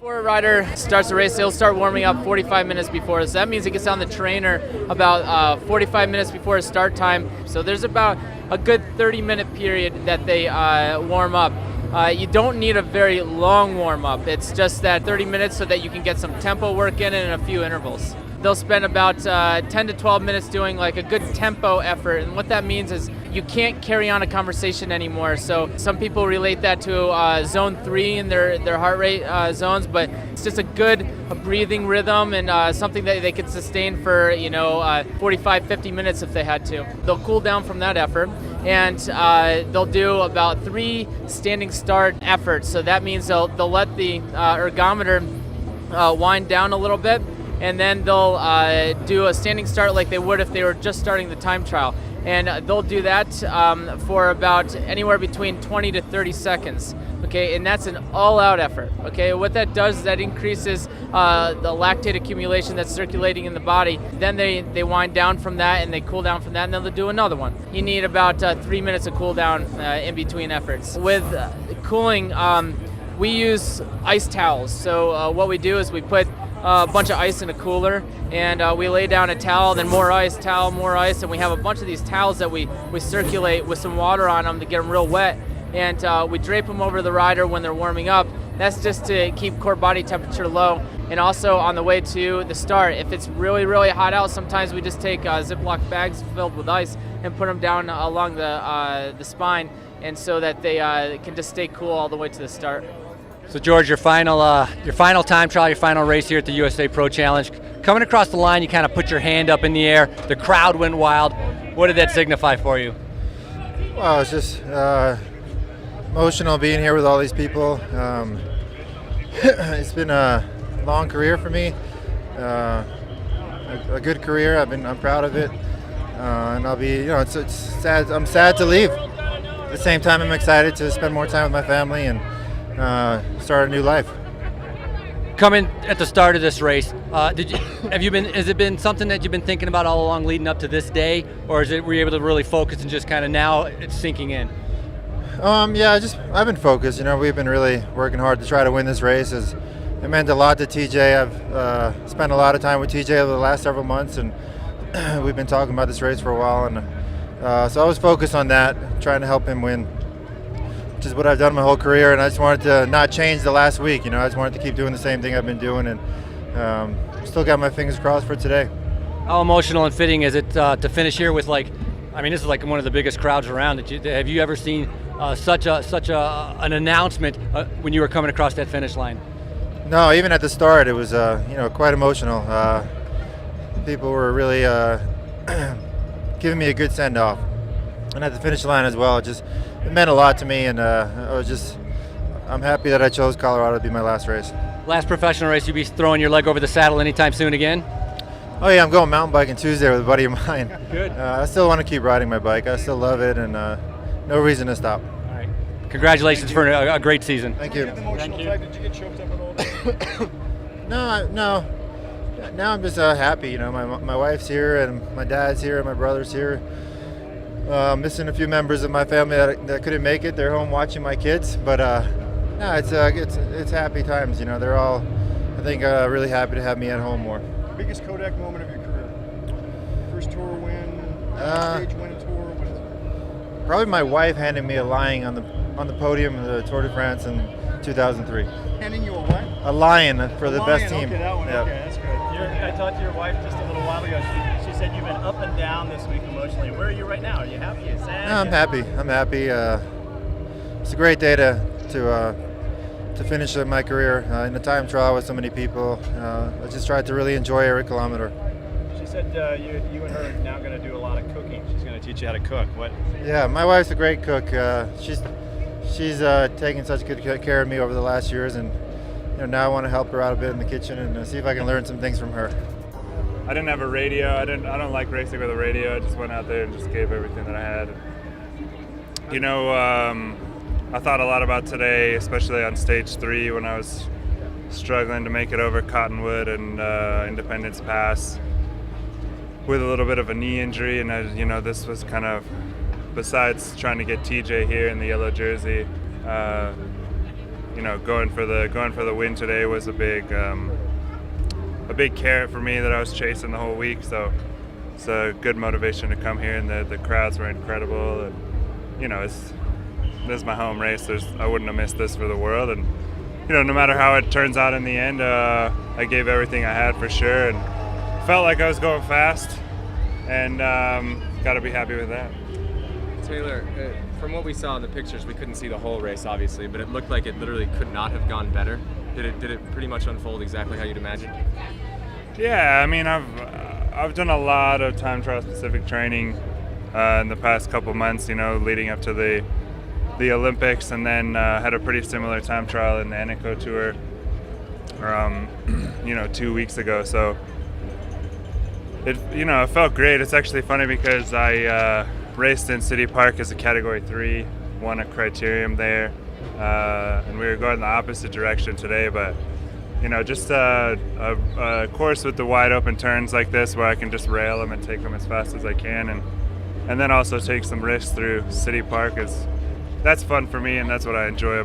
Before a rider starts the race, he'll start warming up 45 minutes before. So that means he gets on the trainer about 45 minutes before his start time. So there's about a good 30-minute period that they warm up. You don't need a very long warm-up. It's just that 30 minutes so that you can get some tempo work in and a few intervals. They'll spend about 10 to 12 minutes doing like a good tempo effort, and what that means is you can't carry on a conversation anymore. So some people relate that to zone 3 in their heart rate zones, but it's just a breathing rhythm and something that they could sustain for 45, 50 minutes if they had to. They'll cool down from that effort, and they'll do about 3 standing start efforts. So that means they'll let the ergometer wind down a little bit, and then they'll do a standing start like they would if they were just starting the time trial. And they'll do that for about anywhere between 20 to 30 seconds. Okay, and that's an all-out effort. Okay, what that does is that increases the lactate accumulation that's circulating in the body. Then they wind down from that and they cool down from that, and then they'll do another one. You need about 3 minutes of cool down in between efforts. With cooling, we use ice towels. So what we do is we put a bunch of ice in a cooler, and we lay down a towel, then more ice, towel, more ice, and we have a bunch of these towels that we circulate with some water on them to get them real wet, and we drape them over the rider when they're warming up. That's just to keep core body temperature low. And also on the way to the start, if it's really, really hot out, sometimes we just take Ziploc bags filled with ice and put them down along the spine, and so that they can just stay cool all the way to the start. So George, your final time trial, your final race here at the USA Pro Challenge. Coming across the line, you kind of put your hand up in the air. The crowd went wild. What did that signify for you? Well, it's just emotional being here with all these people. It's been a long career for me, a good career. I'm proud of it, and I'll be. It's sad. I'm sad to leave. At the same time, I'm excited to spend more time with my family and start a new life. Coming at the start of this race, has it been something that you've been thinking about all along leading up to this day, or were you able to really focus and just kind of now it's sinking in? I've been focused. We've been really working hard to try to win this race. It meant a lot to TJ. I've spent a lot of time with TJ over the last several months, and we've been talking about this race for a while, and so I was focused on that, trying to help him win, which is what I've done my whole career, and I just wanted to not change the last week. I just wanted to keep doing the same thing I've been doing, and still got my fingers crossed for today. How emotional and fitting is it to finish here with this is like one of the biggest crowds around. Have you ever seen such an announcement when you were coming across that finish line? No, even at the start, it was quite emotional. People were really giving me a good send off, and at the finish line as well. It meant a lot to me, and I'm happy that I chose Colorado to be my last race. Last professional race, you be throwing your leg over the saddle anytime soon again? Oh yeah, I'm going mountain biking Tuesday with a buddy of mine. Good. I still want to keep riding my bike. I still love it, and no reason to stop. All right. Congratulations for a great season. Thank you. Did you get choked up at all? No. Now I'm just happy. My wife's here, and my dad's here, and my brother's here. Missing a few members of my family that couldn't make it. They're home watching my kids, but no, it's happy times. They're all, I think, really happy to have me at home more. Biggest Kodak moment of your career? First tour win, stage win a tour. What is it? Probably my wife handing me a lion on the podium of the Tour de France in 2003. Handing you a what? A lion for the best team. Okay, that one. Yep. Okay, that's good. I talked to your wife just a little while ago. She said you've been up and down this week emotionally. Where are you right now? Are you happy? Are you sad? No, I'm happy. It's a great day to finish my career in a time trial with so many people. I just tried to really enjoy every kilometer. She said you and her are now going to do a lot of cooking. She's going to teach you how to cook. What? Yeah, my wife's a great cook. She's taken such good care of me over the last years, and now I want to help her out a bit in the kitchen and see if I can learn some things from her. I didn't have a radio. I don't like racing with a radio. I just went out there and just gave everything that I had. I thought a lot about today, especially on stage 3 when I was struggling to make it over Cottonwood and Independence Pass with a little bit of a knee injury, and this was kind of, besides trying to get TJ here in the yellow jersey, going for the win today was a big carrot for me that I was chasing the whole week. So it's a good motivation to come here, and the crowds were incredible. And this is my home race. I wouldn't have missed this for the world. And no matter how it turns out in the end, I gave everything I had for sure, and felt like I was going fast, and got to be happy with that. Taylor, from what we saw in the pictures, we couldn't see the whole race, obviously, but it looked like it literally could not have gone better. Did it pretty much unfold exactly how you'd imagined? Yeah, I mean, I've done a lot of time trial specific training in the past couple months, leading up to the Olympics, and then had a pretty similar time trial in the Eneco Tour, 2 weeks ago. So it felt great. It's actually funny because I raced in City Park as a Category 3, won a criterium there, and we were going the opposite direction today, but just a course with the wide open turns like this where I can just rail them and take them as fast as I can, and then also take some risks through City Park. That's fun for me, and that's what I enjoy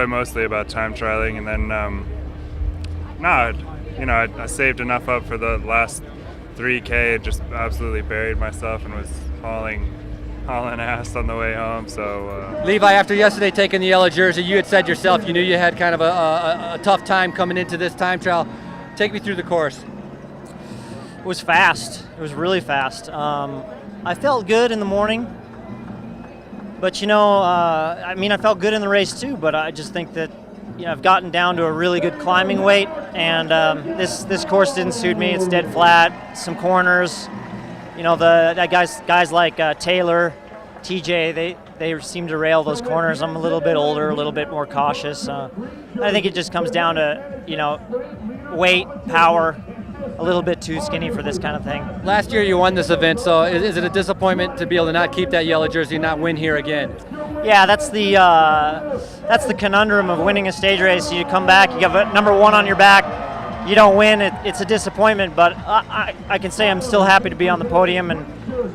mostly about time trialing. And then I saved enough up for the last 3K and just absolutely buried myself and was hauling ass on the way home. So Levi, after yesterday taking the yellow jersey, you had said yourself you knew you had kind of a tough time coming into this time trial. Take me through the course. It was fast. It was really fast. I felt good in the morning, but I felt good in the race too. But I just think that I've gotten down to a really good climbing weight, and this course didn't suit me. It's dead flat, some corners. Guys like Taylor, TJ, they seem to rail those corners. I'm a little bit older, a little bit more cautious. I think it just comes down to weight, power. A little bit too skinny for this kind of thing. Last year you won this event, so is it a disappointment to be able to not keep that yellow jersey and not win here again? Yeah, that's the conundrum of winning a stage race. You come back, you have number 1 on your back, you don't win, it's a disappointment, but I can say I'm still happy to be on the podium, and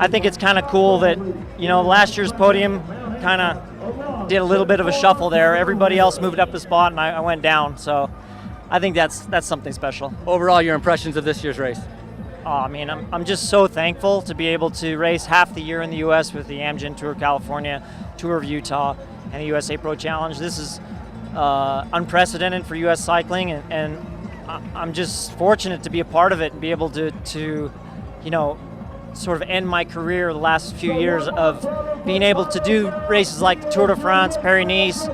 I think it's kind of cool that, last year's podium kind of did a little bit of a shuffle there. Everybody else moved up a spot and I went down, so I think that's something special. Overall, your impressions of this year's race? I'm just so thankful to be able to race half the year in the U.S. with the Amgen Tour California, Tour of Utah, and the USA Pro Challenge. This is unprecedented for U.S. cycling, and I'm just fortunate to be a part of it and be able to sort of end my career the last few years of being able to do races like the Tour de France, Paris-Nice,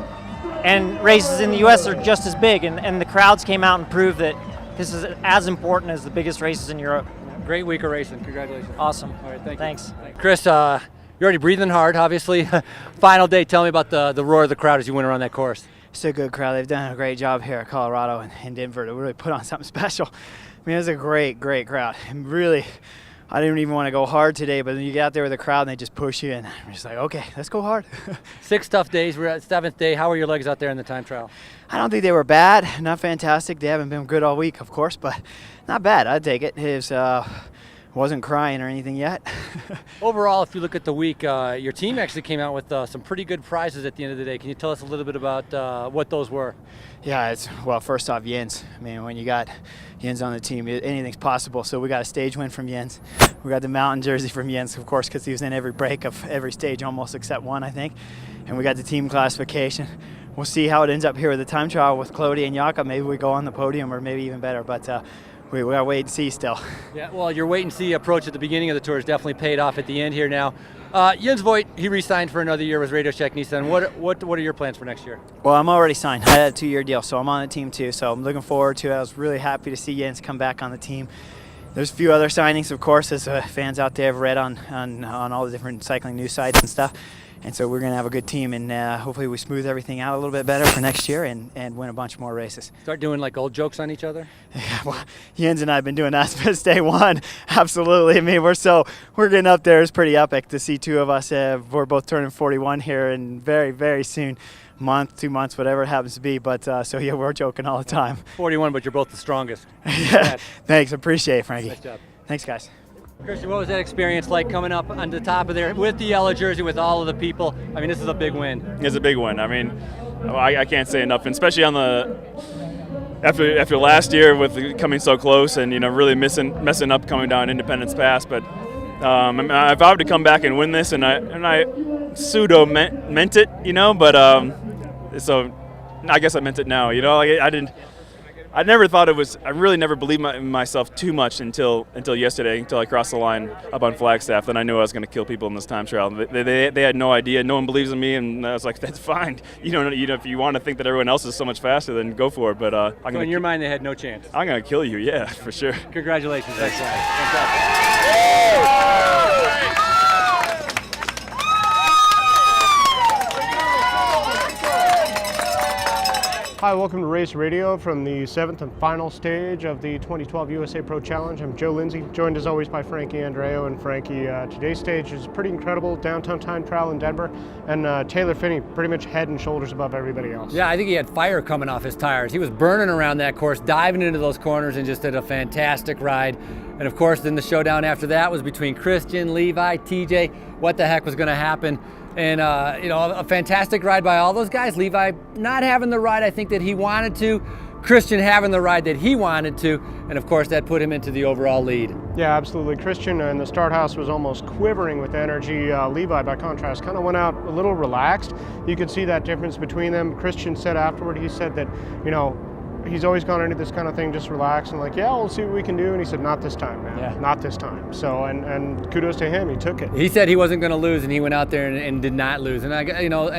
and races in the U.S. are just as big, and the crowds came out and proved that this is as important as the biggest races in Europe. Great week of racing. Congratulations. Awesome. All right, Thanks. Chris, you're already breathing hard, obviously. Final day, tell me about the roar of the crowd as you went around that course. It's a good crowd. They've done a great job here at Colorado and Denver to really put on something special. I mean, it was a great crowd. And really, I didn't even want to go hard today, but then you get out there with the crowd and they just push you, and I'm just like, okay, let's go hard. 6 tough days. We're at 7th day. How were your legs out there in the time trial? I don't think they were bad. Not fantastic. They haven't been good all week, of course, but not bad. I'd take it. It wasn't crying or anything yet. Overall, if you look at the week, your team actually came out with some pretty good prizes at the end of the day. Can you tell us a little bit about what those were? Yeah, first off, Jens. I mean, when you got Jens on the team, anything's possible. So we got a stage win from Jens. We got the mountain jersey from Jens, of course, because he was in every break of every stage almost except one, I think. And we got the team classification. We'll see how it ends up here with the time trial with Clody and Jakob. Maybe we go on the podium, or maybe even better. But we got to wait and see still. Yeah, well, your wait and see approach at the beginning of the tour has definitely paid off at the end here now. Jens Voigt, he re-signed for another year with Radio Shack Nissan. What are your plans for next year? Well, I'm already signed. I had a 2-year deal, so I'm on the team too. So I'm looking forward to it. I was really happy to see Jens come back on the team. There's a few other signings, of course, as fans out there have read on all the different cycling news sites and stuff. And so we're going to have a good team, and hopefully we smooth everything out a little bit better for next year and win a bunch more races. Start doing like old jokes on each other? Yeah, well, Jens and I have been doing that since day one. Absolutely. I mean, we're getting up there. It's pretty epic to see two of us. We're both turning 41 here and very, very soon. Month, 2 months, whatever it happens to be. But so yeah, we're joking all the time. 41, but you're both the strongest. Yeah. Thanks. Appreciate it, Frankie. Nice job. Thanks, guys. Christian, what was that experience like coming up on the top of there with the yellow jersey with all of the people? I mean, this is a big win. It's a big win. I mean, I can't say enough, and especially on the after last year with coming so close and really messing up coming down Independence Pass. But I vowed to come back and win this, and I pseudo meant it, But so I guess I meant it now. I never thought it was. I really never believed in myself too much until yesterday, until I crossed the line up on Flagstaff. Then I knew I was going to kill people in this time trial. They had no idea. No one believes in me, and I was like, that's fine. If you want to think that everyone else is so much faster, then go for it. But in your mind, they had no chance. I'm going to kill you. Yeah, for sure. Congratulations. Thanks. Hi, welcome to Race Radio from the 7th and final stage of the 2012 USA Pro Challenge. I'm Joe Lindsay, joined as always by Frankie Andreo. And Frankie, today's stage is pretty incredible, downtown time trial in Denver. And Taylor Phinney pretty much head and shoulders above everybody else. Yeah, I think he had fire coming off his tires. He was burning around that course, diving into those corners, and just did a fantastic ride. And of course, then the showdown after that was between Christian, Levi, TJ. What the heck was going to happen? And, a fantastic ride by all those guys. Levi not having the ride I think that he wanted to. Christian having the ride that he wanted to. And, of course, that put him into the overall lead. Yeah, absolutely. Christian in the start house was almost quivering with energy. Levi, by contrast, kind of went out a little relaxed. You could see that difference between them. Christian said afterward, he said that, he's always gone into this kind of thing just relaxed and we'll see what we can do. And he said, not this time, man. Yeah. Not this time. So, and kudos to him. He took it. He said he wasn't going to lose, and he went out there and did not lose. And, and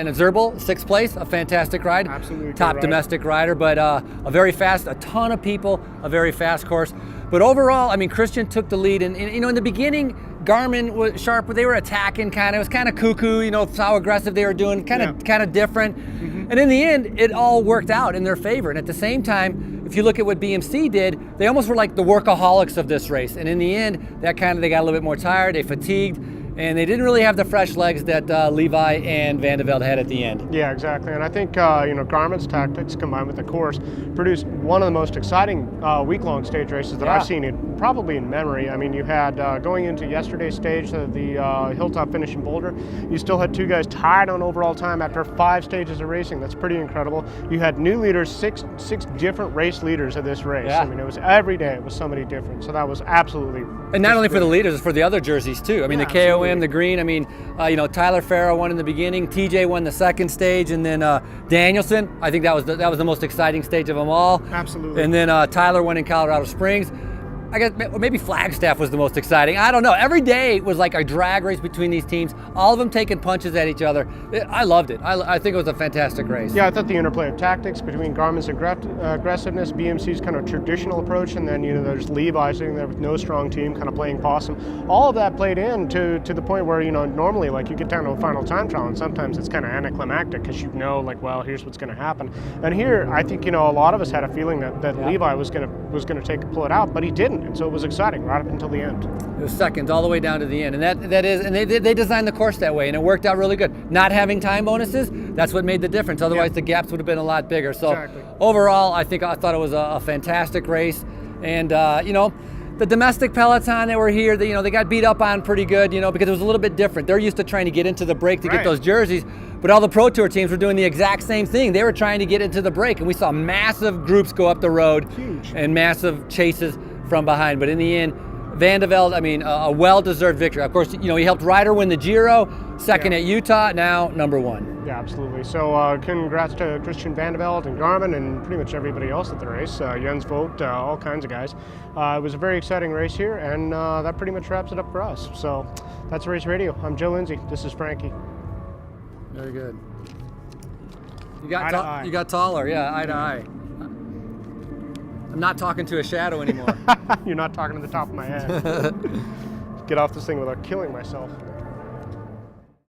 a Zerbal, 6th place, a fantastic ride. Absolutely. Top domestic rider, but a very fast, a ton of people, a very fast course. But overall, Christian took the lead. And in the beginning, Garmin was sharp, but they were attacking kind of. It was kind of cuckoo, how aggressive they were doing, kind of different. Mm-hmm. And in the end, it all worked out in their favor. And at the same time, if you look at what BMC did, they almost were like the workaholics of this race. And in the end, they got a little bit more tired, they fatigued, and they didn't really have the fresh legs that Levi and Van de Velde had at the end. Yeah, exactly. And I think, Garmin's tactics combined with the course produced one of the most exciting week-long stage races that I've seen probably in memory. You had, going into yesterday's stage, the Hilltop finish in Boulder, you still had 2 guys tied on overall time after 5 stages of racing. That's pretty incredible. You had new leaders, six different race leaders of this race. Yeah. It was every day, it was somebody different. So that was absolutely... And not only for the leaders, it's for the other jerseys too. The KOM, the green, Tyler Farrow won in the beginning, TJ won the second stage, and then Danielson, I think that was the most exciting stage of them all. Absolutely. And then Tyler won in Colorado Springs. I guess maybe Flagstaff was the most exciting. I don't know. Every day was like a drag race between these teams, all of them taking punches at each other. I loved it. I think it was a fantastic race. Yeah, I thought the interplay of tactics between Garmin's aggressiveness, BMC's kind of traditional approach, and then there's Levi sitting there with no strong team, kind of playing possum. All of that played in to the point where normally you get down to a final time trial, and sometimes it's kind of anticlimactic because here's what's going to happen. And here, I think a lot of us had a feeling that Levi was going to pull it out, but he didn't. And so it was exciting right up until the end. It was seconds all the way down to the end, and they designed the course that way, and it worked out really good. Not having time bonuses, that's what made the difference. Otherwise, the gaps would have been a lot bigger. So overall, I thought it was a fantastic race, and the domestic peloton that were here, they got beat up on pretty good, because it was a little bit different. They're used to trying to get into the break to get those jerseys, but all the Pro Tour teams were doing the exact same thing. They were trying to get into the break, and we saw massive groups go up the road. Huge. And massive chases from behind. But in the end, Van de Velde, a well-deserved victory. Of course, he helped Ryder win the Giro, second at Utah, now number 1. Yeah, absolutely. So congrats to Christian Van de Velde and Garmin and pretty much everybody else at the race. Jens Vogt, all kinds of guys. It was a very exciting race here, and that pretty much wraps it up for us. So that's Race Radio. I'm Joe Lindsay. This is Frankie. Very good. You got taller, yeah, eye to eye. I'm not talking to a shadow anymore. You're not talking to the top of my head. Get off this thing without killing myself.